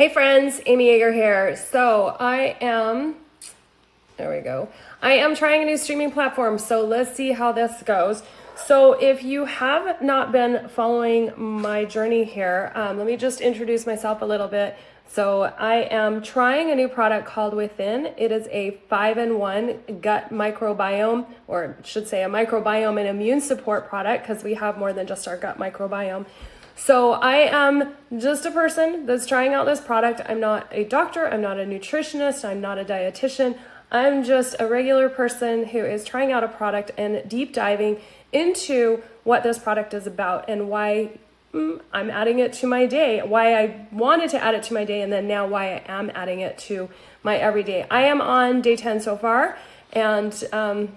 Hey friends, Amy Yeager here. So I am trying a new streaming platform. So let's see how this goes. So if you have not been following my journey here, let me just introduce myself a little bit. So I am trying a new product called Within. It is a 5-in-1 gut microbiome, or I should say a microbiome and immune support product, because we have more than just our gut microbiome. So I am just a person that's trying out this product. I'm not a doctor, I'm not a nutritionist, I'm not a dietitian. I'm just a regular person who is trying out a product and deep diving into what this product is about and why I'm adding it to my day, why I wanted to add it to my day, and then now why I am adding it to my everyday. I am on day 10 so far, and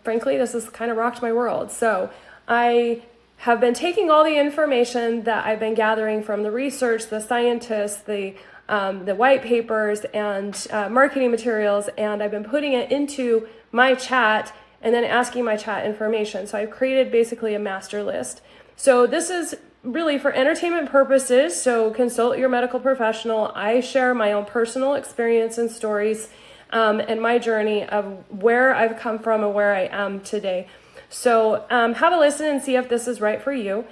frankly, this has kind of rocked my world. So I have been taking all the information that I've been gathering from the research, the scientists, the white papers, and marketing materials, and I've been putting it into my chat and then asking my chat information. So I've created basically a master list. So this is really for entertainment purposes, so consult your medical professional. I share my own personal experience and stories and my journey of where I've come from and where I am today. So have a listen and see if this is right for you.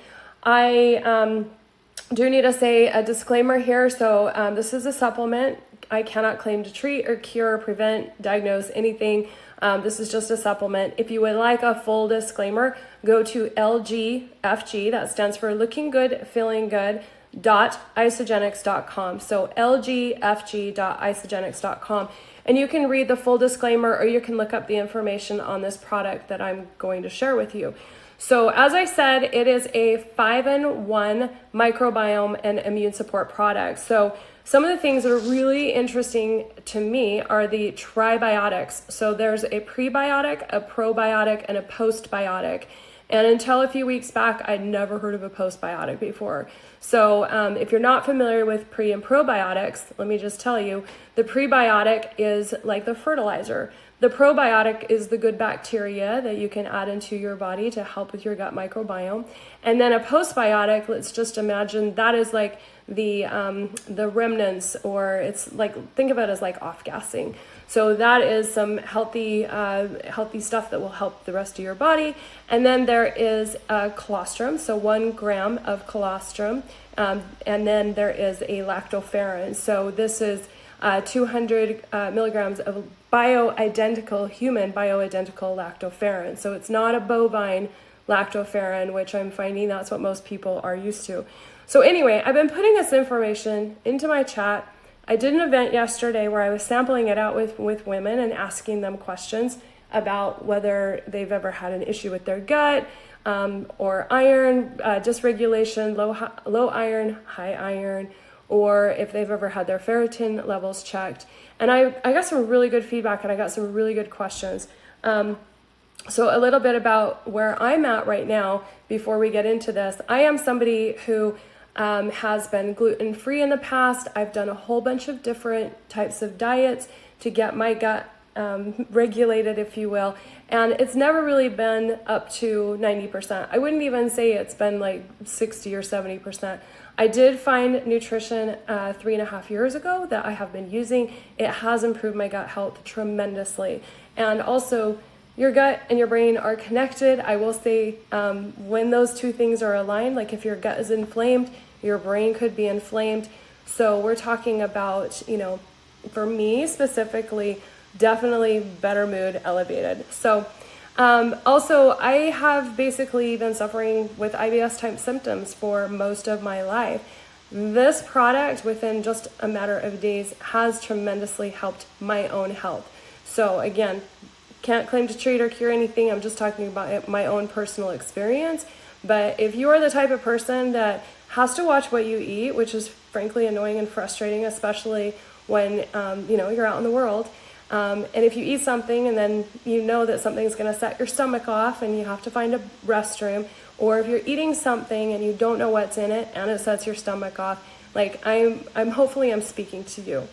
I do need to say a disclaimer here. So this is a supplement. I cannot claim to treat or cure, prevent, diagnose anything. This is just a supplement. If you would like a full disclaimer, go to LGFG, that stands for Looking Good, Feeling Good, .isogenics.com. So lgfg.isogenics.com. And you can read the full disclaimer, or you can look up the information on this product that I'm going to share with you. So as I said, it is a 5-in-1 microbiome and immune support product. So some of the things that are really interesting to me are the tribiotics. So there's a prebiotic, a probiotic, and a postbiotic. And until a few weeks back, I'd never heard of a postbiotic before. So if you're not familiar with pre and probiotics, let me just tell you, the prebiotic is like the fertilizer. The probiotic is the good bacteria that you can add into your body to help with your gut microbiome. And then a postbiotic, let's just imagine that is like the remnants, or it's like, think of it as like off-gassing. So that is some healthy stuff that will help the rest of your body. And then there is colostrum, so 1 gram of colostrum. And then there is a lactoferrin. So this is 200 milligrams of human bioidentical lactoferrin. So it's not a bovine lactoferrin, which I'm finding that's what most people are used to. So anyway, I've been putting this information into my chat. I did an event yesterday where I was sampling it out with women and asking them questions about whether they've ever had an issue with their gut, or iron dysregulation, low iron, high iron, or if they've ever had their ferritin levels checked. And I got some really good feedback, and I got some really good questions. So a little bit about where I'm at right now before we get into this. I am somebody who has been gluten-free in the past. I've done a whole bunch of different types of diets to get my gut regulated, if you will. And it's never really been up to 90%. I wouldn't even say it's been like 60 or 70%. I did find nutrition 3.5 years ago that I have been using. It has improved my gut health tremendously. And also, your gut and your brain are connected. I will say when those two things are aligned, like if your gut is inflamed, your brain could be inflamed. So we're talking about, for me specifically, definitely better mood, elevated. So also, I have basically been suffering with IBS type symptoms for most of my life. This product, within just a matter of days, has tremendously helped my own health. So again, can't claim to treat or cure anything. I'm just talking about my own personal experience. But if you are the type of person that has to watch what you eat, which is frankly annoying and frustrating, especially when you're out in the world, and if you eat something and then you know that something's going to set your stomach off and you have to find a restroom, or if you're eating something and you don't know what's in it and it sets your stomach off, like I'm hopefully I'm speaking to you.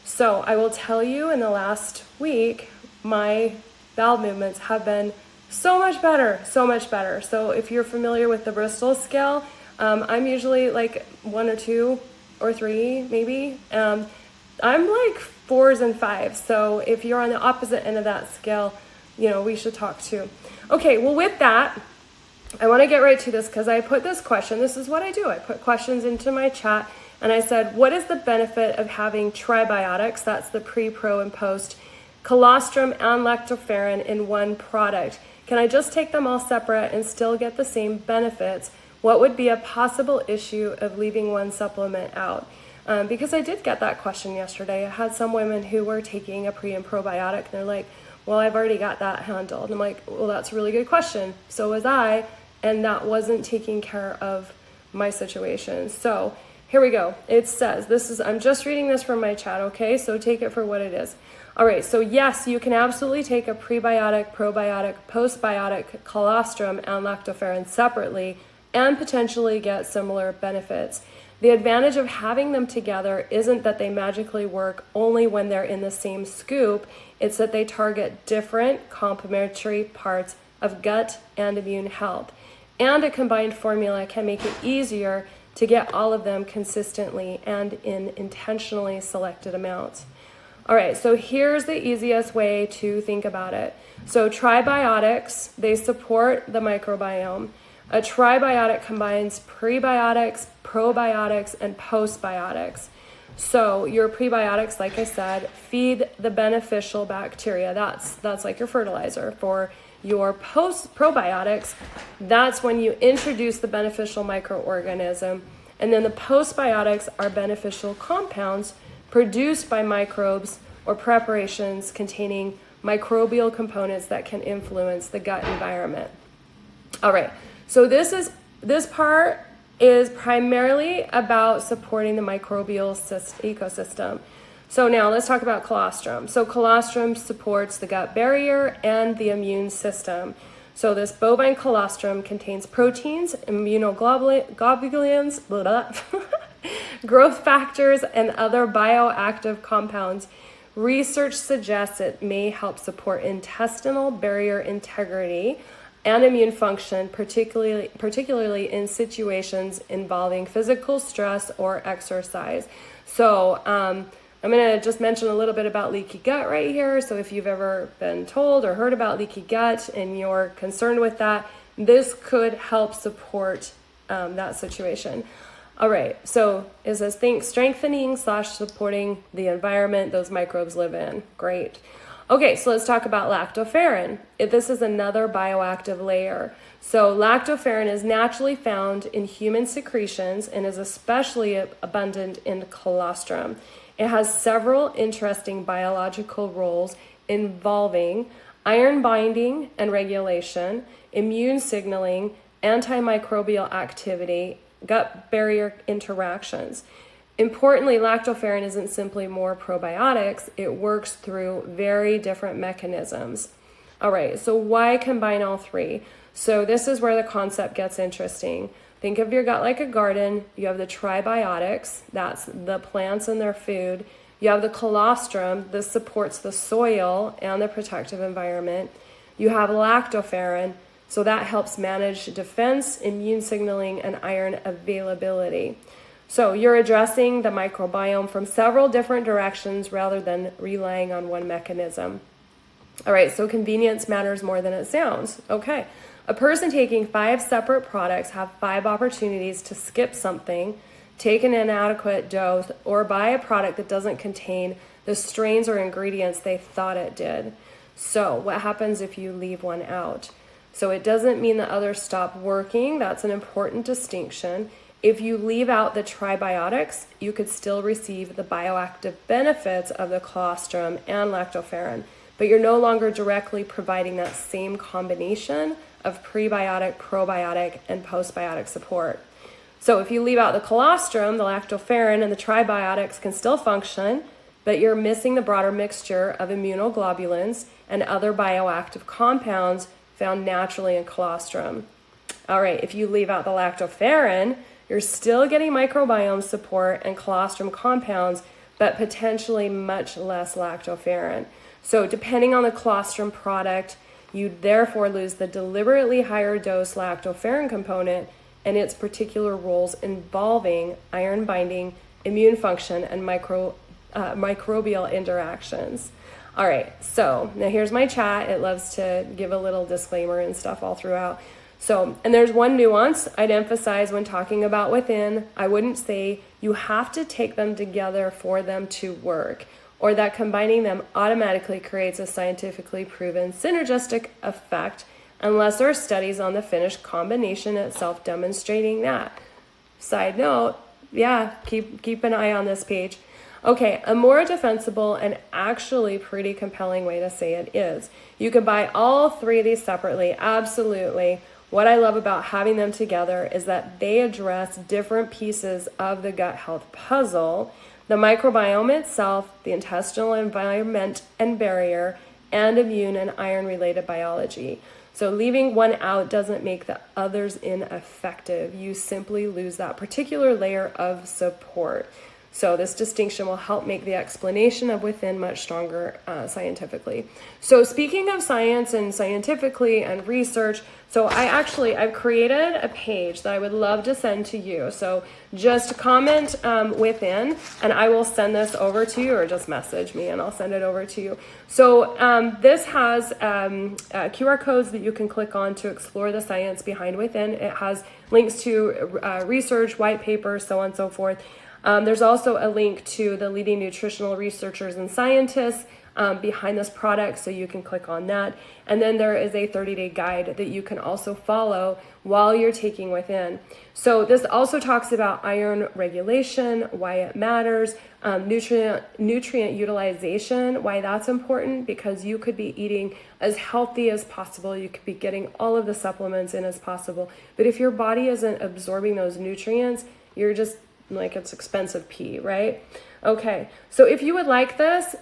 So I will tell you, in the last week, my bowel movements have been so much better, so much better. So if you're familiar with the Bristol scale, I'm usually like 1 or 2 or 3 maybe. I'm like 4s and 5s. So if you're on the opposite end of that scale, we should talk too. Okay, well with that, I want to get right to this because I put this question. This is what I do. I put questions into my chat and I said, what is the benefit of having tribiotics? That's the pre, pro, and post, colostrum and lactoferrin in one product. Can I just take them all separate and still get the same benefits? What would be a possible issue of leaving one supplement out? Because I did get that question yesterday. I had some women who were taking a pre and probiotic and they're like, well, I've already got that handled. And I'm like, well, that's a really good question. So was I, and that wasn't taking care of my situation. So here we go. It says, I'm just reading this from my chat, okay? So take it for what it is. All right, so yes, you can absolutely take a prebiotic, probiotic, postbiotic, colostrum, and lactoferrin separately and potentially get similar benefits. The advantage of having them together isn't that they magically work only when they're in the same scoop. It's that they target different complementary parts of gut and immune health. And a combined formula can make it easier to get all of them consistently and in intentionally selected amounts. All right, so here's the easiest way to think about it. So tribiotics, they support the microbiome. A tribiotic combines prebiotics, probiotics, and postbiotics. So your prebiotics, like I said, feed the beneficial bacteria. That's like your fertilizer. For your probiotics, that's when you introduce the beneficial microorganism. And then the postbiotics are beneficial compounds produced by microbes or preparations containing microbial components that can influence the gut environment. All right, so this part is primarily about supporting the microbial ecosystem. So now let's talk about colostrum. So colostrum supports the gut barrier and the immune system. So this bovine colostrum contains proteins, immunoglobulins, growth factors, and other bioactive compounds. Research suggests it may help support intestinal barrier integrity and immune function, particularly in situations involving physical stress or exercise. So I'm going to just mention a little bit about leaky gut right here. So if you've ever been told or heard about leaky gut and you're concerned with that, this could help support that situation. All right, so it says think strengthening / supporting the environment those microbes live in. Great. Okay, so let's talk about lactoferrin. This is another bioactive layer. So lactoferrin is naturally found in human secretions and is especially abundant in colostrum. It has several interesting biological roles involving iron binding and regulation, immune signaling, antimicrobial activity, gut barrier interactions. Importantly, lactoferrin isn't simply more probiotics, it works through very different mechanisms. All right, so why combine all three? So this is where the concept gets interesting. Think of your gut like a garden. You have the tribiotics, that's the plants and their food. You have the colostrum, this supports the soil and the protective environment. You have lactoferrin, so that helps manage defense, immune signaling, and iron availability. So you're addressing the microbiome from several different directions rather than relying on one mechanism. All right, so convenience matters more than it sounds. Okay, a person taking 5 separate products have 5 opportunities to skip something, take an inadequate dose, or buy a product that doesn't contain the strains or ingredients they thought it did. So what happens if you leave one out? So it doesn't mean the others stop working. That's an important distinction. If you leave out the tribiotics, you could still receive the bioactive benefits of the colostrum and lactoferrin, but you're no longer directly providing that same combination of prebiotic, probiotic, and postbiotic support. So if you leave out the colostrum, the lactoferrin, and the tribiotics can still function, but you're missing the broader mixture of immunoglobulins and other bioactive compounds found naturally in colostrum. All right, if you leave out the lactoferrin, you're still getting microbiome support and colostrum compounds, but potentially much less lactoferrin. So depending on the colostrum product, you therefore lose the deliberately higher dose lactoferrin component and its particular roles involving iron binding, immune function, and microbial interactions. All right, so now here's my chat. It loves to give a little disclaimer and stuff all throughout. So, and there's one nuance I'd emphasize when talking about within. I wouldn't say you have to take them together for them to work, or that combining them automatically creates a scientifically proven synergistic effect, unless there are studies on the finished combination itself demonstrating that. Side note, yeah, keep an eye on this page. Okay, a more defensible and actually pretty compelling way to say it is, you can buy all three of these separately, absolutely. What I love about having them together is that they address different pieces of the gut health puzzle: the microbiome itself, the intestinal environment and barrier, and immune and iron-related biology. So leaving one out doesn't make the others ineffective. You simply lose that particular layer of support. So this distinction will help make the explanation of within much stronger scientifically. So speaking of science and scientifically and research, so I've created a page that I would love to send to you. So just comment within and I will send this over to you, or just message me and I'll send it over to you. So this has QR codes that you can click on to explore the science behind within. It has links to research, white papers, so on and so forth. There's also a link to the leading nutritional researchers and scientists behind this product, so you can click on that. And then there is a 30-day guide that you can also follow while you're taking within. So this also talks about iron regulation, why it matters, nutrient utilization, why that's important, because you could be eating as healthy as possible. You could be getting all of the supplements in as possible. But if your body isn't absorbing those nutrients, you're just like, it's expensive pee, right? Okay, so if you would like this,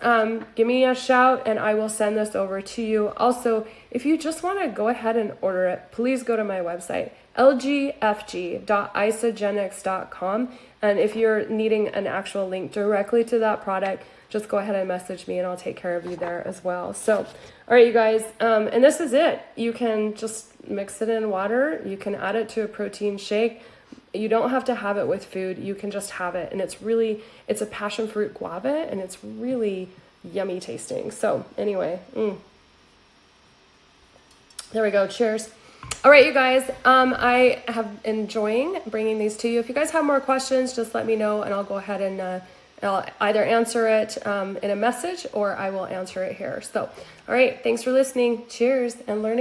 give me a shout and I will send this over to you. Also, if you just want to go ahead and order it, please go to my website, lgfg.isogenics.com. And if you're needing an actual link directly to that product, just go ahead and message me and I'll take care of you there as well. So, all right, you guys, and this is it. You can just mix it in water. You can add it to a protein shake. You don't have to have it with food. You can just have it. And it's a passion fruit guava and it's really yummy tasting. So anyway, there we go. Cheers. All right, you guys, I have enjoying bringing these to you. If you guys have more questions, just let me know and I'll go ahead and I'll either answer it in a message or I will answer it here. So, all right, thanks for listening. Cheers and learning.